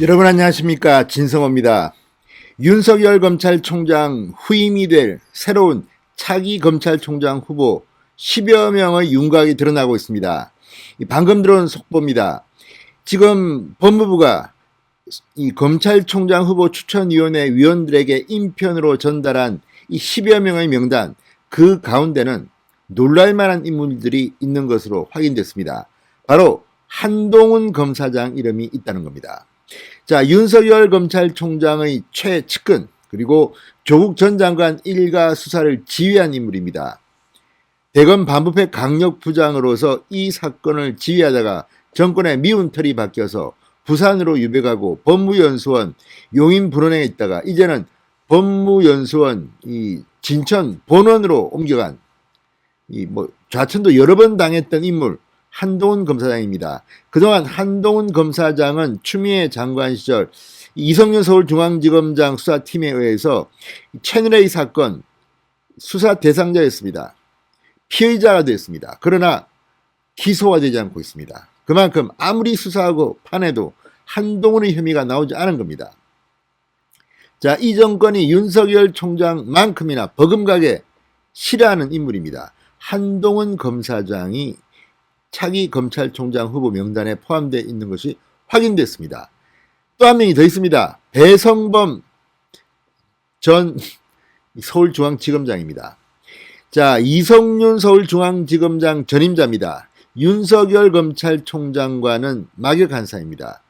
여러분 안녕하십니까, 진성호입니다. 윤석열 검찰총장 후임이 될 새로운 차기 검찰총장 후보 10여 명의 윤곽이 드러나고 있습니다. 방금 들어온 속보입니다. 지금 법무부가 이 검찰총장 후보 추천위원회 위원들에게 인편으로 전달한 이 10여 명의 명단, 그 가운데는 놀랄만한 인물들이 있는 것으로 확인됐습니다. 바로 한동훈 검사장 이름이 있다는 겁니다. 자, 윤석열 검찰총장의 최측근, 그리고 조국 전 장관 일가 수사를 지휘한 인물입니다. 대검 반부패 강력부장으로서 이 사건을 지휘하다가 정권의 미운 털이 바뀌어서 부산으로 유배가고 법무연수원 용인분원에 있다가 이제는 법무연수원 진천 본원으로 옮겨간 좌천도 여러 번 당했던 인물 한동훈 검사장입니다. 그동안 한동훈 검사장은 추미애 장관 시절 이성윤 서울중앙지검장 수사팀에 의해서 채널A 사건 수사 대상자였습니다. 피의자가 됐습니다. 그러나 기소가 되지 않고 있습니다. 그만큼 아무리 수사하고 판에도 한동훈의 혐의가 나오지 않은 겁니다. 자, 이 정권이 윤석열 총장만큼이나 버금가게 싫어하는 인물입니다. 한동훈 검사장이 차기 검찰총장 후보 명단에 포함되어 있는 것이 확인됐습니다. 또 한 명이 더 있습니다. 배성범 전 서울중앙지검장입니다. 자, 이성윤 서울중앙지검장 전임자입니다. 윤석열 검찰총장과는 막역한 사이입니다.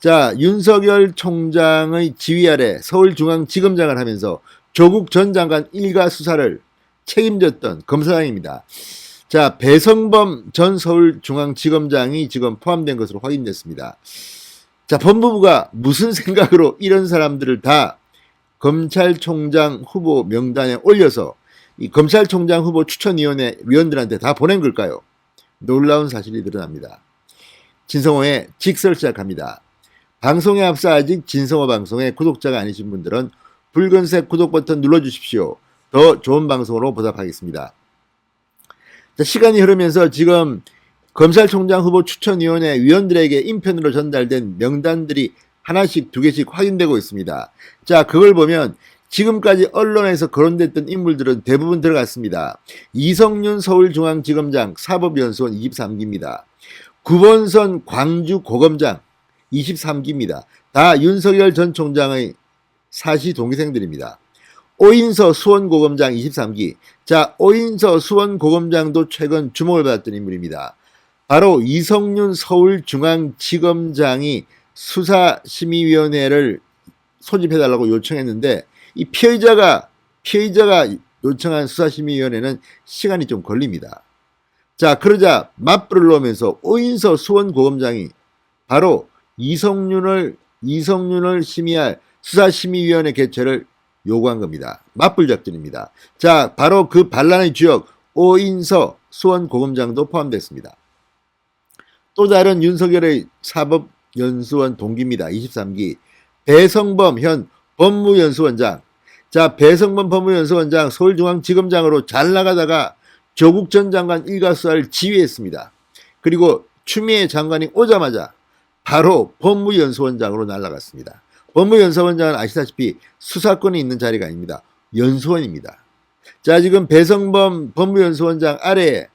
자, 윤석열 총장의 지휘 아래 서울중앙지검장을 하면서 조국 전 장관 일가 수사를 책임졌던 검사장입니다. 자, 배성범 전 서울중앙지검장이 지금 포함된 것으로 확인됐습니다. 자, 법무부가 무슨 생각으로 이런 사람들을 다 검찰총장 후보 명단에 올려서 이 검찰총장 후보 추천위원회 위원들한테 다 보낸 걸까요? 놀라운 사실이 드러납니다. 진성호의 직설 시작합니다. 방송에 앞서 아직 진성호 방송의 구독자가 아니신 분들은 붉은색 구독 버튼 눌러주십시오. 더 좋은 방송으로 보답하겠습니다. 자, 시간이 흐르면서 지금 검찰총장 후보 추천위원회 위원들에게 인편으로 전달된 명단들이 하나씩 두 개씩 확인되고 있습니다. 자, 그걸 보면 지금까지 언론에서 거론됐던 인물들은 대부분 들어갔습니다. 이성윤 서울중앙지검장 사법연수원 23기입니다. 구본선 광주고검장 23기입니다. 다 윤석열 전 총장의 사시 동기생들입니다. 오인서 수원고검장 23기. 자, 오인서 수원고검장도 최근 주목을 받았던 인물입니다. 바로 이성윤 서울중앙지검장이 수사심의위원회를 소집해달라고 요청했는데 이 피의자가 요청한 수사심의위원회는 시간이 좀 걸립니다. 자, 그러자 맞불을 놓으면서 오인서 수원고검장이 바로 이성윤을 심의할 수사심의위원회 개최를 요구한 겁니다. 맞불 작전입니다. 자, 바로 그 반란의 주역 오인서 수원고검장도 포함됐습니다. 또 다른 윤석열의 사법연수원 동기입니다. 23기 배성범 현 법무연수원장. 자, 배성범 법무연수원장 서울중앙지검장으로 잘 나가다가 조국 전 장관 일가 수사를 지휘했습니다. 그리고 추미애 장관이 오자마자 바로 법무연수원장으로 날아갔습니다. 법무연수원장은 아시다시피 수사권이 있는 자리가 아닙니다. 연수원입니다. 자, 지금 배성범 법무연수원장 아래에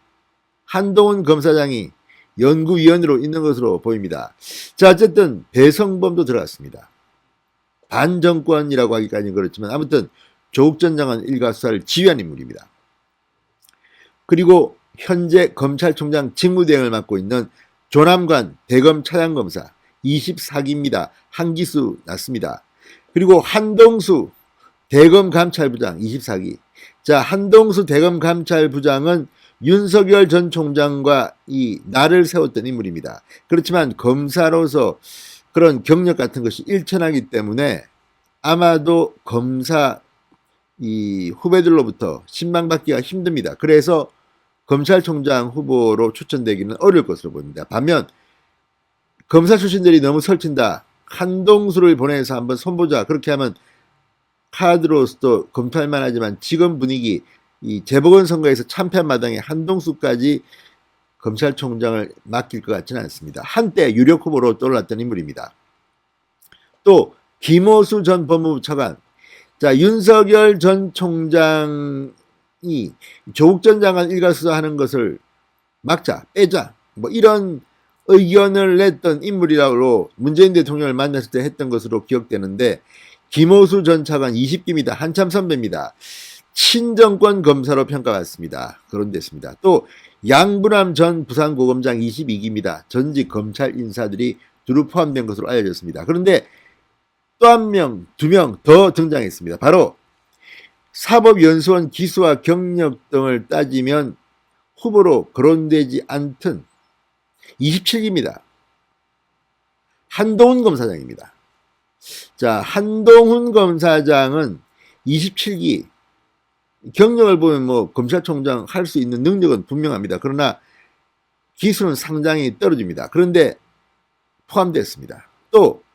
한동훈 검사장이 연구위원으로 있는 것으로 보입니다. 자, 어쨌든 배성범도 들어갔습니다. 반정권이라고 하기까지는 그렇지만 아무튼 조국 전 장관 일가 수사를 지휘한 인물입니다. 그리고 현재 검찰총장 직무대행을 맡고 있는 조남관 대검 차장검사 24기입니다. 한기수 났습니다. 그리고 한동수 대검감찰부장 24기. 자, 한동수 대검감찰부장은 윤석열 전 총장과 이 날을 세웠던 인물입니다. 그렇지만 검사로서 그런 경력 같은 것이 일천하기 때문에 아마도 검사 이 후배들로부터 신망받기가 힘듭니다. 그래서 검찰총장 후보로 추천되기는 어려울 것으로 보입니다. 반면 검사 출신들이 너무 설친다. 한동수를 보내서 한번 손보자. 그렇게 하면 카드로서도 검토할만 하지만 지금 분위기 이 재보궐선거에서 참패한 마당에 한동수까지 검찰총장을 맡길 것 같지는 않습니다. 한때 유력 후보로 떠올랐던 인물입니다. 또 김호수 전 법무부 차관. 자, 윤석열 전 총장이 조국 전 장관 일가수사하는 것을 막자, 빼자, 뭐 이런 의견을 냈던 인물이라고 문재인 대통령을 만났을 때 했던 것으로 기억되는데, 김호수 전 차관 20기입니다. 한참 선배입니다. 친정권 검사로 평가받습니다. 거론됐습니다. 또 양부남 전 부산고검장 22기입니다. 전직 검찰 인사들이 두루 포함된 것으로 알려졌습니다. 그런데 또 한 명, 두 명 더 등장했습니다. 바로 사법연수원 기수와 경력 등을 따지면 후보로 거론되지 않던 27기입니다. 한동훈 검사장입니다. 자, 한동훈 검사장은 27기 경력을 보면 뭐 검찰총장 할 수 있는 능력은 분명합니다. 그러나 기수는 상당히 떨어집니다. 그런데 포함됐습니다. 또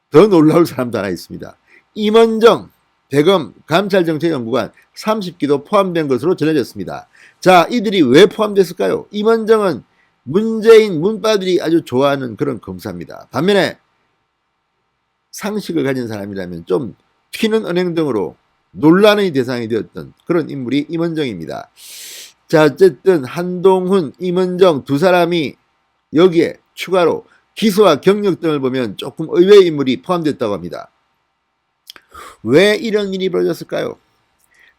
더 놀라울 사람도 하나 있습니다. 임원정 대검 감찰정책연구관 30기도 포함된 것으로 전해졌습니다. 자, 이들이 왜 포함됐을까요? 임원정은 문재인 문바들이 아주 좋아하는 그런 검사입니다. 반면에 상식을 가진 사람이라면 좀 튀는 은행 등으로 논란의 대상이 되었던 그런 인물이 임원정입니다. 자, 어쨌든 한동훈, 임원정 두 사람이 여기에 추가로 기수와 경력 등을 보면 조금 의외의 인물이 포함됐다고 합니다. 왜 이런 일이 벌어졌을까요?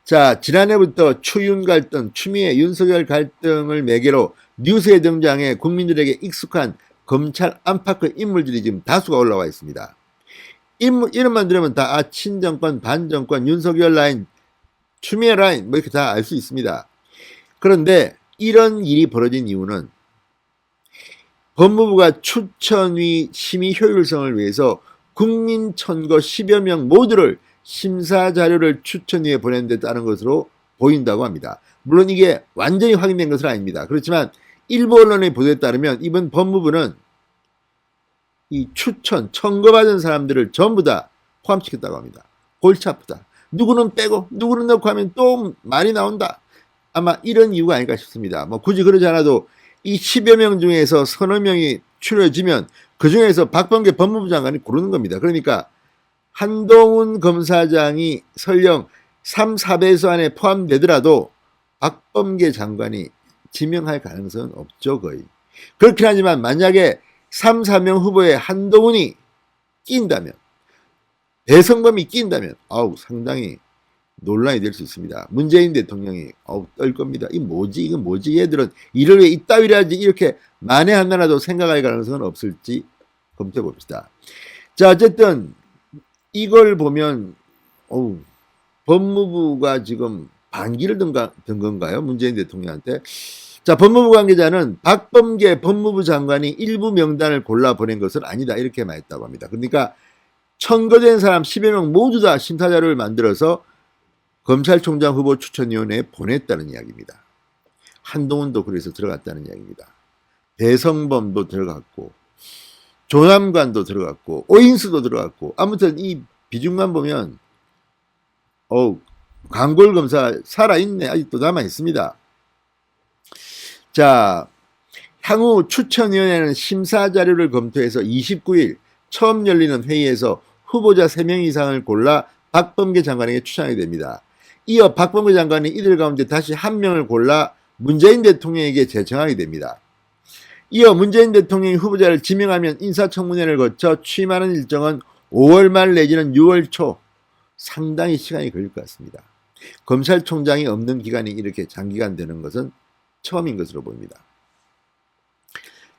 자, 지난해부터 추윤 갈등, 추미애 윤석열 갈등을 매개로 뉴스에 등장해 국민들에게 익숙한 검찰 안팎의 인물들이 지금 다수가 올라와 있습니다. 이름만 들으면 다 친정권, 반정권, 윤석열 라인, 추미애 라인 뭐 이렇게 다 알 수 있습니다. 그런데 이런 일이 벌어진 이유는 법무부가 추천위 심의 효율성을 위해서 국민 천거 10여 명 모두를 심사 자료를 추천위에 보낸 데 따른 것으로 보인다고 합니다. 물론 이게 완전히 확인된 것은 아닙니다. 그렇지만 일부 언론의 보도에 따르면 이번 법무부는 이 추천, 청거받은 사람들을 전부 다 포함시켰다고 합니다. 골치 아프다. 누구는 빼고 누구는 넣고 하면 또 말이 나온다. 아마 이런 이유가 아닐까 싶습니다. 뭐 굳이 그러지 않아도 이 10여 명 중에서 서너 명이 추려지면 그 중에서 박범계 법무부 장관이 고르는 겁니다. 그러니까 한동훈 검사장이 설령 3, 4배수 안에 포함되더라도 박범계 장관이 지명할 가능성은 없죠, 거의. 그렇긴 하지만 만약에 3, 4명 후보에 한동훈이 끼인다면, 배성범이 끼인다면 상당히 논란이 될 수 있습니다. 문재인 대통령이 떨 겁니다. 이건 뭐지? 얘들은 이를 왜 이따위로 하지? 이렇게 만에 하나라도 생각할 가능성은 없을지 검토해 봅시다. 자, 어쨌든 이걸 보면 법무부가 지금 반기를 든 건가요? 문재인 대통령한테. 자, 법무부 관계자는 박범계 법무부 장관이 일부 명단을 골라 보낸 것은 아니다, 이렇게 말했다고 합니다. 그러니까 청거된 사람 10여 명 모두 다 심사자료를 만들어서 검찰총장 후보 추천위원회에 보냈다는 이야기입니다. 한동훈도 그래서 들어갔다는 이야기입니다. 배성범도 들어갔고 조남관도 들어갔고 오인수도 들어갔고, 아무튼 이 비중만 보면 강골검사 살아있네. 아직도 남아있습니다. 자, 향후 추천위원회는 심사자료를 검토해서 29일 처음 열리는 회의에서 후보자 3명 이상을 골라 박범계 장관에게 추천하게 됩니다. 이어 박범계 장관이 이들 가운데 다시 한 명을 골라 문재인 대통령에게 제청하게 됩니다. 이어 문재인 대통령이 후보자를 지명하면 인사청문회를 거쳐 취임하는 일정은 5월 말 내지는 6월 초, 상당히 시간이 걸릴 것 같습니다. 검찰총장이 없는 기간이 이렇게 장기간 되는 것은 처음인 것으로 보입니다.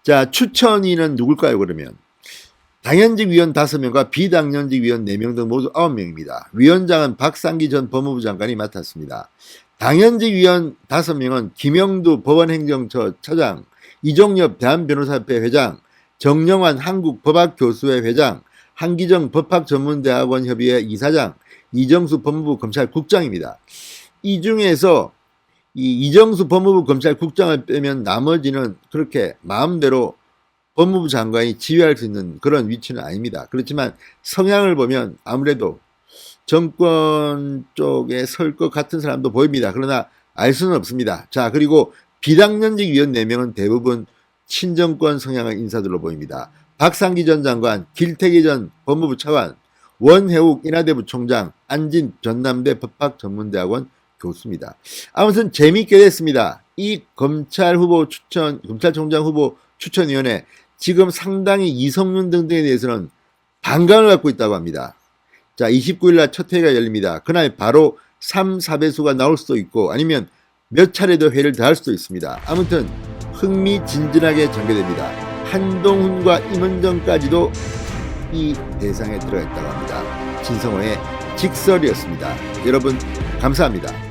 자, 추천위는 누굴까요, 그러면? 당연직 위원 5명과 비당연직 위원 4명 등 모두 9명입니다. 위원장은 박상기 전 법무부 장관이 맡았습니다. 당연직 위원 5명은 김영두 법원행정처 차장, 이종엽 대한변호사협회 회장, 정영환 한국법학교수회 회장, 한기정 법학전문대학원협의회 이사장, 이정수 법무부 검찰국장입니다. 이 중에서 이정수 법무부 검찰국장을 빼면 나머지는 그렇게 마음대로 법무부 장관이 지휘할 수 있는 그런 위치는 아닙니다. 그렇지만 성향을 보면 아무래도 정권 쪽에 설 것 같은 사람도 보입니다. 그러나 알 수는 없습니다. 자, 그리고 비당연직 위원 4명은 대부분 친정권 성향의 인사들로 보입니다. 박상기 전 장관, 길태기 전 법무부 차관, 원해욱 인하대부 총장, 안진 전남대 법학전문대학원 교수입니다. 아무튼 재미있게 됐습니다. 이 검찰총장 후보 추천위원회 지금 상당히 이성윤 등등에 대해서는 반감을 갖고 있다고 합니다. 자, 29일 날 첫 회의가 열립니다. 그날 바로 3, 4배수가 나올 수도 있고 아니면 몇 차례 더 회의를 더 할 수도 있습니다. 아무튼 흥미진진하게 전개됩니다. 한동훈과 임은정까지도 이 대상에 들어가 있다고 합니다. 진성호의 직설이었습니다. 여러분 감사합니다.